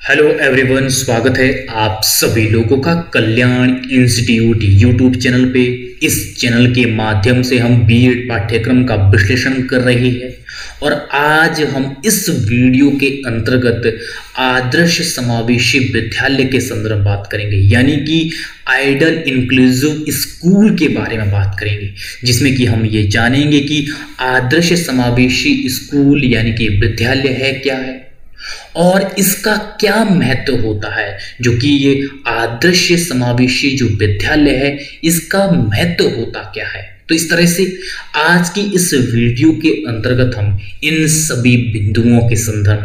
Hello everyone, स्वागत है आप सभी लोगों का कल्याण इंस्टीट्यूट यूट्यूब चैनल पे। इस चैनल के माध्यम से हम बीएड पाठ्यक्रम का विश्लेषण कर रहे हैं और आज हम इस वीडियो के अंतर्गत आदर्श समावेशी विद्यालय के संदर्भ में बात करेंगे, यानी कि आइडियल इंक्लूसिव स्कूल के बारे में बात करेंगे, जिसमें कि हम ये जानेंगे कि आदर्श समावेशी स्कूल यानी कि विद्यालय है क्या है और इसका क्या महत्व होता है। जो कि ये आदर्श समावेशी जो विद्यालय है इसका महत्व होता क्या है। तो इस तरह से आज की इस वीडियो के अंतर्गत हम इन सभी बिंदुओं के संदर्भ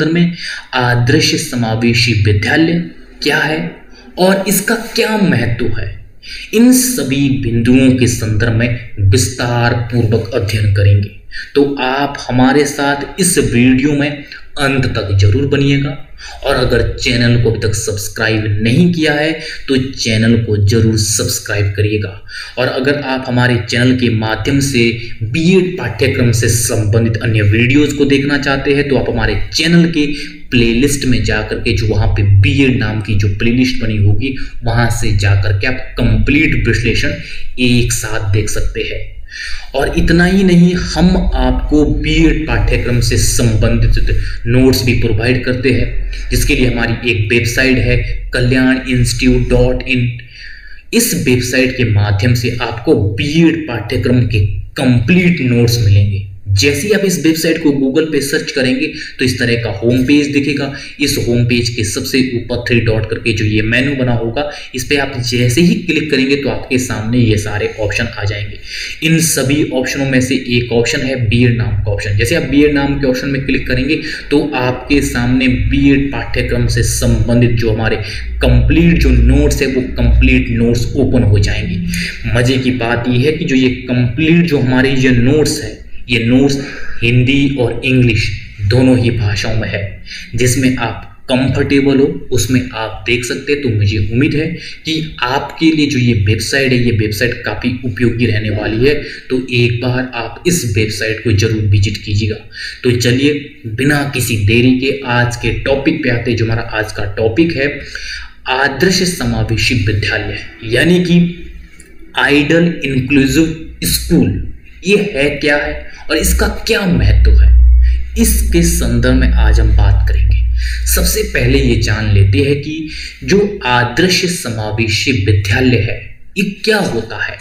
में आदर्श समावेशी विद्यालय क्या है और इसका क्या महत्व है, इन सभी बिंदुओं के संदर्भ में विस्तार पूर्वक अध्ययन करेंगे। तो आप हमारे साथ इस वीडियो में अंत तक जरूर बनिएगा और अगर चैनल को अभी तक सब्सक्राइब नहीं किया है तो चैनल को जरूर सब्सक्राइब करिएगा। और अगर आप हमारे चैनल के माध्यम से बीएड पाठ्यक्रम से संबंधित अन्य वीडियोस को देखना चाहते हैं तो आप हमारे चैनल के प्लेलिस्ट में जाकर के, जो वहाँ पे बीएड नाम की जो प्लेलिस्ट बनी होगी, वहाँ से जाकर के आप कंप्लीट विश्लेषण एक साथ देख सकते हैं। और इतना ही नहीं, हम आपको बीएड पाठ्यक्रम से संबंधित नोट्स भी प्रोवाइड करते हैं, जिसके लिए हमारी एक वेबसाइट है kalyaninstitute.in। इस वेबसाइट के माध्यम से आपको बीएड पाठ्यक्रम के कंप्लीट नोट्स मिलेंगे। जैसे ही आप इस वेबसाइट को गूगल पे सर्च करेंगे तो इस तरह का होम पेज दिखेगा। इस होम पेज के सबसे ऊपर 3 डॉट करके जो ये मेनू बना होगा, इस पे आप जैसे ही क्लिक करेंगे तो आपके सामने ये सारे ऑप्शन आ जाएंगे। इन सभी ऑप्शनों में से एक ऑप्शन है बीएड नाम का ऑप्शन। जैसे आप बीएड नाम के ऑप्शन में क्लिक करेंगे तो आपके सामने बीएड पाठ्यक्रम से संबंधित जो हमारे कंप्लीट जो नोट्स है वो कंप्लीट नोट्स ओपन हो जाएंगे। मजे की बात यह है कि जो ये कंप्लीट जो हमारे ये नोट्स है, ये नोट्स हिंदी और इंग्लिश दोनों ही भाषाओं में है। जिसमें आप कंफर्टेबल हो उसमें आप देख सकते हैं। तो मुझे उम्मीद है कि आपके लिए जो ये वेबसाइट है, ये वेबसाइट काफ़ी उपयोगी रहने वाली है। तो एक बार आप इस वेबसाइट को जरूर विजिट कीजिएगा। तो चलिए बिना किसी देरी के आज के टॉपिक पे आते हैं। जो हमारा आज का टॉपिक है आदर्श समावेशी विद्यालय यानी कि आइडियल इंक्लूसिव स्कूल, ये है क्या है और इसका क्या महत्व है, इसके संदर्भ में आज हम बात करेंगे। सबसे पहले ये जान लेते हैं कि जो आदर्श समावेशी विद्यालय है ये क्या होता है।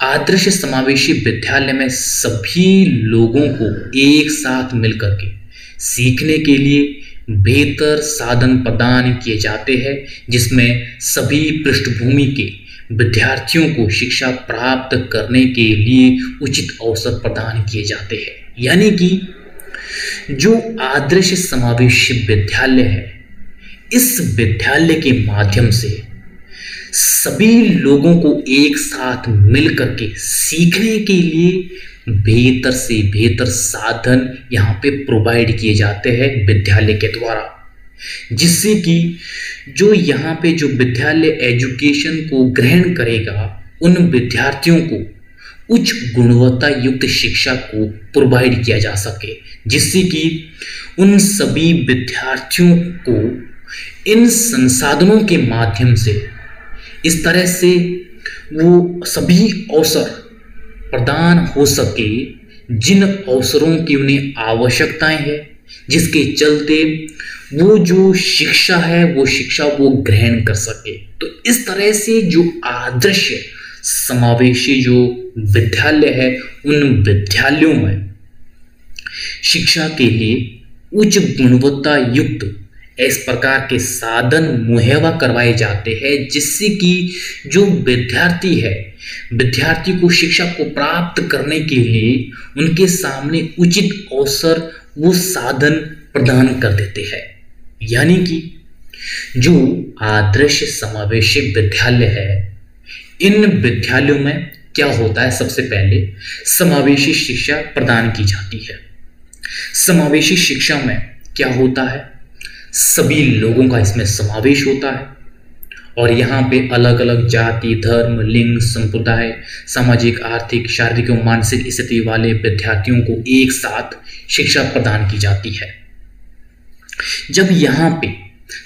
आदर्श समावेशी विद्यालय में सभी लोगों को एक साथ मिलकर के सीखने के लिए बेहतर साधन प्रदान किए जाते हैं, जिसमें सभी पृष्ठभूमि के विद्यार्थियों को शिक्षा प्राप्त करने के लिए उचित अवसर प्रदान किए जाते हैं। यानी कि जो आदर्श समावेशी विद्यालय है, इस विद्यालय के माध्यम से सभी लोगों को एक साथ मिलकर के सीखने के लिए बेहतर से बेहतर साधन यहाँ पे प्रोवाइड किए जाते हैं विद्यालय के द्वारा, जिससे कि जो यहाँ पे जो विद्यालय एजुकेशन को ग्रहण करेगा उन विद्यार्थियों को उच्च गुणवत्ता युक्त शिक्षा को प्रोवाइड किया जा सके, जिससे कि उन सभी विद्यार्थियों को इन संसाधनों के माध्यम से इस तरह से वो सभी अवसर प्रदान हो सके जिन अवसरों की उन्हें आवश्यकताएं हैं, जिसके चलते वो जो शिक्षा है वो शिक्षा वो ग्रहण कर सके। तो इस तरह से जो आदर्श समावेशी जो विद्यालय है, उन विद्यालयों में शिक्षा के लिए उच्च गुणवत्ता युक्त इस प्रकार के साधन मुहैया करवाए जाते हैं, जिससे कि जो विद्यार्थी है, विद्यार्थी को शिक्षा को प्राप्त करने के लिए उनके सामने उचित अवसर वो साधन प्रदान कर देते हैं। यानी कि जो आदर्श समावेशी विद्यालय है, इन विद्यालयों में क्या होता है, सबसे पहले समावेशी शिक्षा प्रदान की जाती है। समावेशी शिक्षा में क्या होता है, सभी लोगों का इसमें समावेश होता है और यहाँ पे अलग अलग जाति, धर्म, लिंग, संप्रदाय, सामाजिक, आर्थिक, शारीरिक और मानसिक स्थिति वाले विद्यार्थियों को एक साथ शिक्षा प्रदान की जाती है। जब यहाँ पे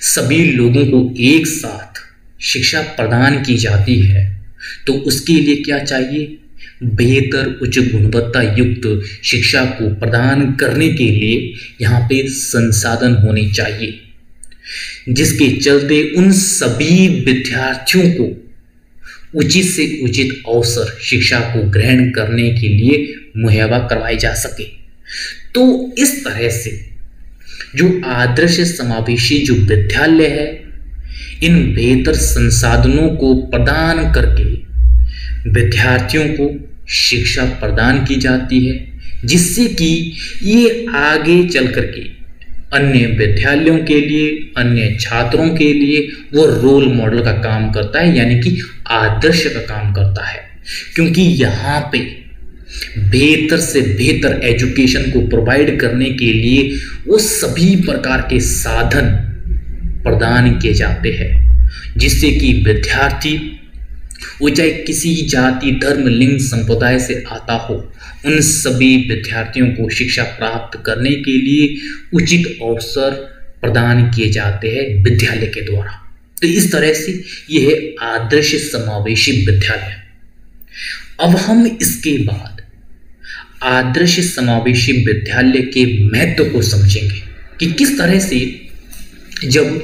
सभी लोगों को एक साथ शिक्षा प्रदान की जाती है तो उसके लिए क्या चाहिए? बेहतर उच्च गुणवत्ता युक्त शिक्षा को प्रदान करने के लिए यहाँ पे संसाधन होने चाहिए, जिसके चलते उन सभी विद्यार्थियों को उचित से उचित अवसर शिक्षा को ग्रहण करने के लिए मुहैया करवाई जा सके। तो इस तरह से जो आदर्श समावेशी जो विद्यालय है, इन बेहतर संसाधनों को प्रदान करके विद्यार्थियों को शिक्षा प्रदान की जाती है, जिससे कि ये आगे चल करके अन्य विद्यालयों के लिए, अन्य छात्रों के लिए वो रोल मॉडल का काम करता है, यानी कि आदर्श का काम करता है। क्योंकि यहाँ पे बेहतर से बेहतर एजुकेशन को प्रोवाइड करने के लिए वो सभी प्रकार के साधन प्रदान किए जाते हैं, जिससे कि विद्यार्थी वो चाहे किसी जाति, धर्म, लिंग, संप्रदाय से आता हो, उन सभी विद्यार्थियों को शिक्षा प्राप्त करने के लिए उचित अवसर प्रदान किए जाते हैं विद्यालय के द्वारा। तो इस तरह से यह है आदर्श समावेशी विद्यालय। अब हम इसके बाद आदर्श समावेशी विद्यालय के महत्व को समझेंगे कि किस तरह से जब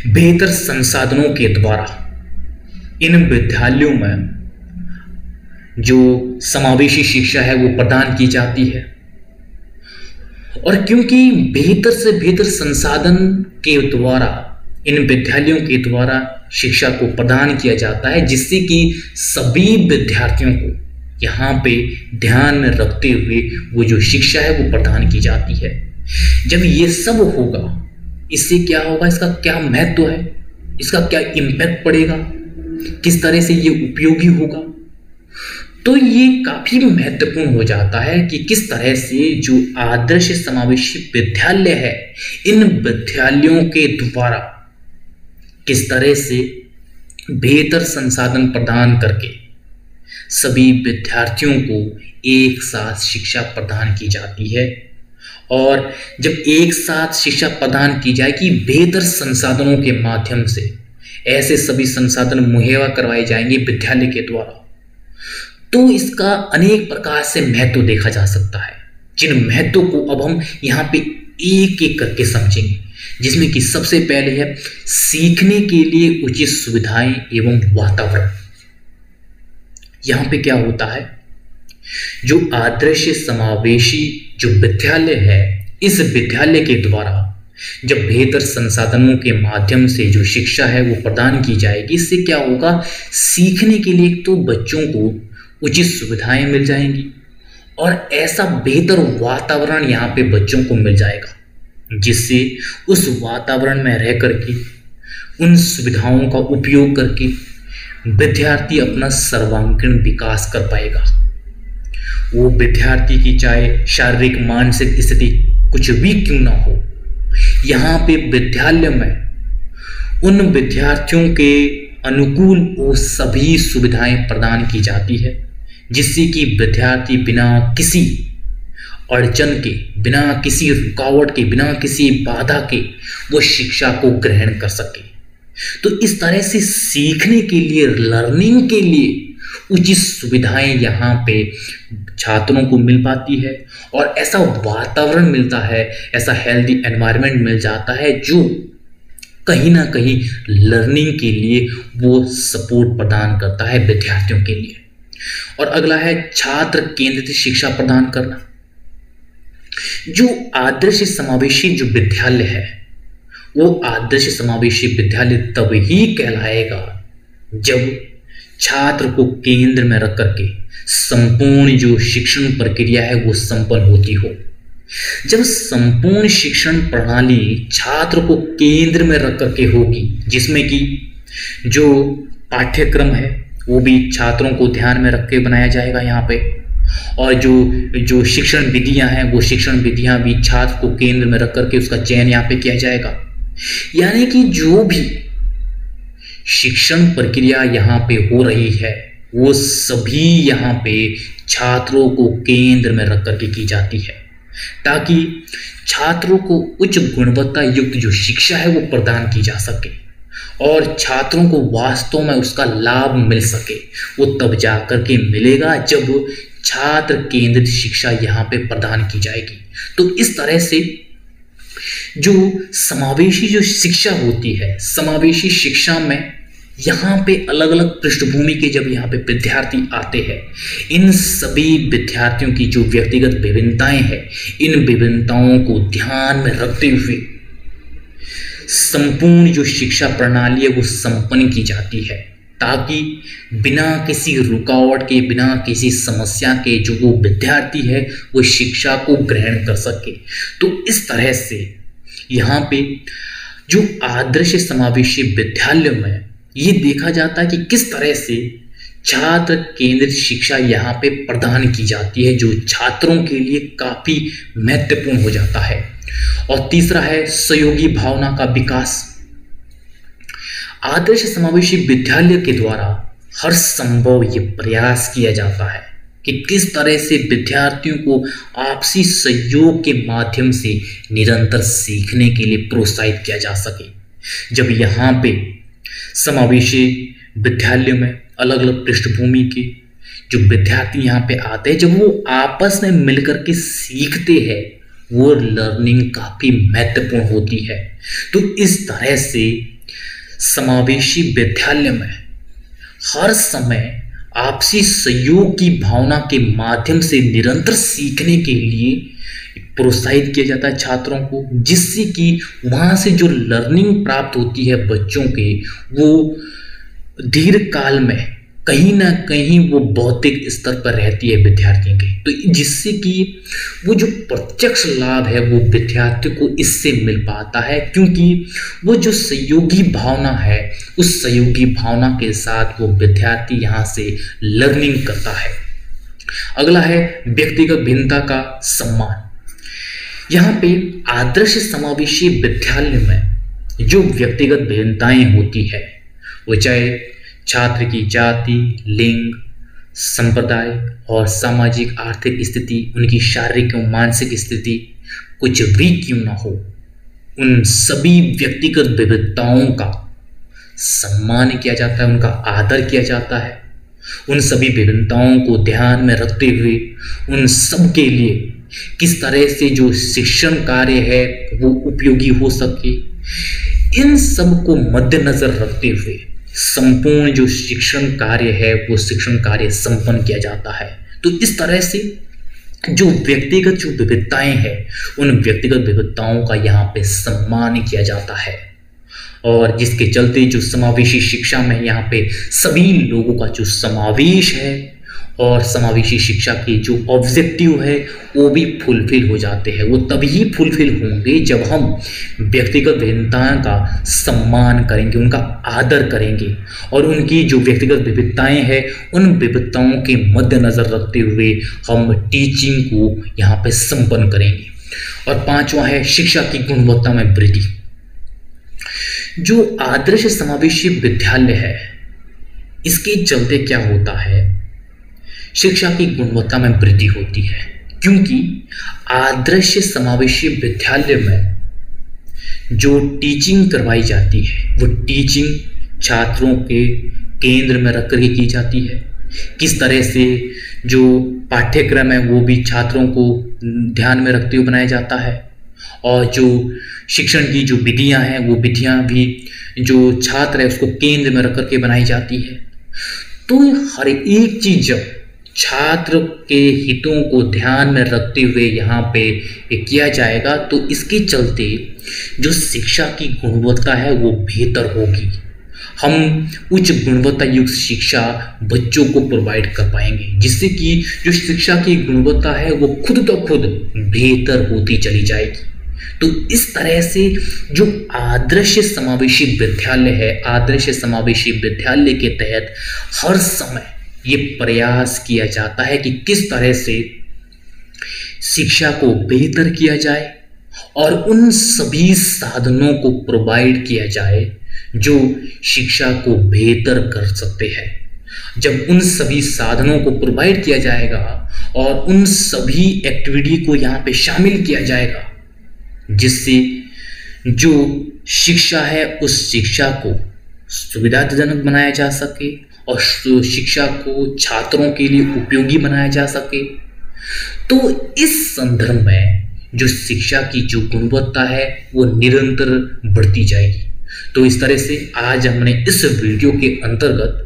बेहतर संसाधनों के द्वारा इन विद्यालयों में जो समावेशी शिक्षा है वो प्रदान की जाती है, और क्योंकि बेहतर से बेहतर संसाधन के द्वारा इन विद्यालयों के द्वारा शिक्षा को प्रदान किया जाता है, जिससे कि सभी विद्यार्थियों को यहाँ पे ध्यान में रखते हुए वो जो शिक्षा है वो प्रदान की जाती है। जब ये सब होगा, इससे क्या होगा, इसका क्या महत्व है, इसका क्या इम्पैक्ट पड़ेगा, किस तरह से ये उपयोगी होगा, तो ये काफी महत्वपूर्ण हो जाता है कि किस तरह से जो आदर्श समावेशी विद्यालय है, इन विद्यालयों के द्वारा किस तरह से बेहतर संसाधन प्रदान करके सभी विद्यार्थियों को एक साथ शिक्षा प्रदान की जाती है। और जब एक साथ शिक्षा प्रदान की जाए कि बेहतर संसाधनों के माध्यम से ऐसे सभी संसाधन मुहैया करवाए जाएंगे विद्यालय के द्वारा, तो इसका अनेक प्रकार से महत्व देखा जा सकता है, जिन महत्वों को अब हम यहाँ पे एक एक करके समझेंगे। जिसमें कि सबसे पहले है सीखने के लिए उचित सुविधाएं एवं वातावरण। यहाँ पे क्या होता है, जो आदर्श समावेशी जो विद्यालय है, इस विद्यालय के द्वारा जब बेहतर संसाधनों के माध्यम से जो शिक्षा है वो प्रदान की जाएगी, इससे क्या होगा, सीखने के लिए तो बच्चों को उचित सुविधाएं मिल जाएंगी और ऐसा बेहतर वातावरण यहाँ पे बच्चों को मिल जाएगा, जिससे उस वातावरण में रह करके उन सुविधाओं का उपयोग करके विद्यार्थी अपना सर्वांगीण विकास कर पाएगा। वो विद्यार्थी की चाहे शारीरिक मानसिक स्थिति कुछ भी क्यों ना हो, यहाँ पे विद्यालय में उन विद्यार्थियों के अनुकूल वो सभी सुविधाएं प्रदान की जाती है, जिससे कि विद्यार्थी बिना किसी अड़चन के, बिना किसी रुकावट के, बिना किसी बाधा के वो शिक्षा को ग्रहण कर सके। तो इस तरह से सीखने के लिए, लर्निंग के लिए उचित सुविधाएं यहाँ पे छात्रों को मिल पाती है और ऐसा वातावरण मिलता है, ऐसा हेल्दी एनवायरनमेंट मिल जाता है जो कहीं ना कहीं लर्निंग के लिए वो सपोर्ट प्रदान करता है विद्यार्थियों के लिए। और अगला है छात्र केंद्रित शिक्षा प्रदान करना। जो आदर्श समावेशी जो विद्यालय है, वो आदर्श समावेशी विद्यालय तब ही कहलाएगा जब छात्र को केंद्र में रख करके संपूर्ण जो शिक्षण प्रक्रिया है वो संपन्न होती हो। जब संपूर्ण शिक्षण प्रणाली छात्र को केंद्र में रख करके होगी, जिसमें कि जो पाठ्यक्रम है वो भी छात्रों को ध्यान में रख के बनाया जाएगा यहाँ पे, और जो शिक्षण विधियां हैं वो शिक्षण विधियां भी छात्र को केंद्र में रख करके उसका चयन यहाँ पे किया जाएगा। यानी कि जो भी शिक्षण प्रक्रिया यहाँ पे हो रही है वो सभी यहाँ पे छात्रों को केंद्र में रख करके की जाती है। ताकि छात्रों को उच्च गुणवत्ता युक्त जो शिक्षा है वो प्रदान की जा सके और छात्रों को वास्तव में उसका लाभ मिल सके। वो तब जाकर के मिलेगा जब छात्र केंद्रित शिक्षा यहाँ पे प्रदान की जाएगी। तो इस तरह से जो समावेशी जो शिक्षा होती है, समावेशी शिक्षा में यहाँ पे अलग अलग पृष्ठभूमि के जब यहाँ पे विद्यार्थी आते हैं, इन सभी विद्यार्थियों की जो व्यक्तिगत विभिन्नताएं हैं, इन विभिन्नताओं को ध्यान में रखते हुए संपूर्ण जो शिक्षा प्रणाली है वो संपन्न की जाती है, ताकि बिना किसी रुकावट के, बिना किसी समस्या के जो वो विद्यार्थी है वो शिक्षा को ग्रहण कर सके। तो इस तरह से यहाँ पे जो आदर्श समावेशी विद्यालय में ये देखा जाता है कि किस तरह से छात्र केंद्रित शिक्षा यहाँ पे प्रदान की जाती है, जो छात्रों के लिए काफी महत्वपूर्ण हो जाता है। और तीसरा है सहयोगी भावना का विकास। आदर्श समावेशी विद्यालय के द्वारा हर संभव ये प्रयास किया जाता है कि किस तरह से विद्यार्थियों को आपसी सहयोग के माध्यम से निरंतर सीखने के लिए प्रोत्साहित किया जा सके। जब यहाँ पे समावेशी विद्यालय में अलग अलग पृष्ठभूमि के जो विद्यार्थी यहाँ पे आते हैं, जब वो आपस में मिलकर के सीखते हैं, वो लर्निंग काफी महत्वपूर्ण होती है। तो इस तरह से समावेशी विद्यालय में हर समय आपसी सहयोग की भावना के माध्यम से निरंतर सीखने के लिए प्रोत्साहित किया जाता है छात्रों को, जिससे कि वहाँ से जो लर्निंग प्राप्त होती है बच्चों के, वो दीर्घ काल में कहीं ना कहीं वो बौद्धिक स्तर पर रहती है विद्यार्थियों के। तो जिससे कि वो जो प्रत्यक्ष लाभ है वो विद्यार्थी को इससे मिल पाता है, क्योंकि वो जो सहयोगी भावना है, उस सहयोगी भावना के साथ वो विद्यार्थी यहाँ से लर्निंग करता है। अगला है व्यक्तिगत भिन्नता का सम्मान। यहाँ पे आदर्श समावेशी विद्यालय में जो व्यक्तिगत भिन्नताएं होती है, वो चाहे छात्र की जाति, लिंग, संप्रदाय और सामाजिक आर्थिक स्थिति, उनकी शारीरिक और मानसिक स्थिति कुछ भी क्यों ना हो, उन सभी व्यक्तिगत विविधताओं का सम्मान किया जाता है, उनका आदर किया जाता है। उन सभी विभिन्नताओं को ध्यान में रखते हुए उन सब के लिए किस तरह से जो शिक्षण कार्य है वो उपयोगी हो सके, इन सब को मद्देनजर रखते हुए संपूर्ण जो शिक्षण कार्य है वो शिक्षण कार्य संपन्न किया जाता है। तो इस तरह से जो व्यक्तिगत जो विविधताएं हैं, उन व्यक्तिगत विविधताओं का यहाँ पे सम्मान किया जाता है, और जिसके चलते जो समावेशी शिक्षा में यहाँ पे सभी लोगों का जो समावेश है और समावेशी शिक्षा के जो ऑब्जेक्टिव है वो भी फुलफिल हो जाते हैं। वो तभी फुलफिल होंगे जब हम व्यक्तिगत भिन्नताओं का सम्मान करेंगे, उनका आदर करेंगे और उनकी जो व्यक्तिगत विविधताएं हैं उन विविधताओं के मद्देनजर रखते हुए हम टीचिंग को यहाँ पे संपन्न करेंगे। और पांचवा है शिक्षा की गुणवत्ता में वृद्धि। जो आदर्श समावेशी विद्यालय है, इसके चलते क्या होता है, शिक्षा की गुणवत्ता में वृद्धि होती है, क्योंकि आदर्श समावेशी विद्यालय में जो टीचिंग करवाई जाती है वो टीचिंग छात्रों के केंद्र में रख कर के की जाती है। किस तरह से जो पाठ्यक्रम है वो भी छात्रों को ध्यान में रखते हुए बनाया जाता है, और जो शिक्षण की जो विधियां हैं वो विधियां भी जो छात्र है उसको केंद्र में रख कर के बनाई जाती है। तो हर एक चीज जब छात्र के हितों को ध्यान में रखते हुए यहाँ पे किया जाएगा तो इसके चलते जो शिक्षा की गुणवत्ता है वो बेहतर होगी। हम उच्च गुणवत्ता युक्त शिक्षा बच्चों को प्रोवाइड कर पाएंगे, जिससे कि जो शिक्षा की गुणवत्ता है वो खुद ब खुद बेहतर होती चली जाएगी। तो इस तरह से जो आदर्श समावेशी विद्यालय है, आदर्श समावेशी विद्यालय के तहत हर समय ये प्रयास किया जाता है कि किस तरह से शिक्षा को बेहतर किया जाए और उन सभी साधनों को प्रोवाइड किया जाए जो शिक्षा को बेहतर कर सकते हैं। जब उन सभी साधनों को प्रोवाइड किया जाएगा और उन सभी एक्टिविटी को यहाँ पे शामिल किया जाएगा, जिससे जो शिक्षा है उस शिक्षा को सुविधाजनक बनाया जा सके और शिक्षा को छात्रों के लिए उपयोगी बनाया जा सके, तो इस संदर्भ में जो शिक्षा की जो गुणवत्ता है वो निरंतर बढ़ती जाएगी। तो इस तरह से आज हमने इस वीडियो के अंतर्गत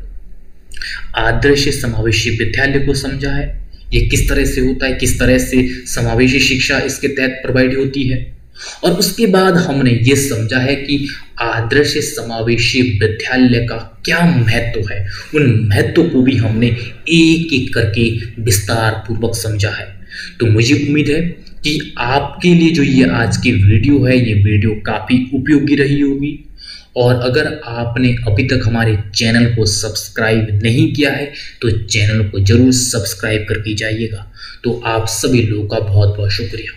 आदर्श समावेशी विद्यालय को समझा है, ये किस तरह से होता है, किस तरह से समावेशी शिक्षा इसके तहत प्रोवाइड होती है, और उसके बाद हमने ये समझा है कि आदर्श समावेशी विद्यालय का क्या महत्व है। उन महत्व को भी हमने एक एक करके विस्तार पूर्वक समझा है। तो मुझे उम्मीद है कि आपके लिए जो ये आज की वीडियो है, ये वीडियो काफ़ी उपयोगी रही होगी। और अगर आपने अभी तक हमारे चैनल को सब्सक्राइब नहीं किया है तो चैनल को जरूर सब्सक्राइब करके जाइएगा। तो आप सभी लोगों का बहुत बहुत शुक्रिया।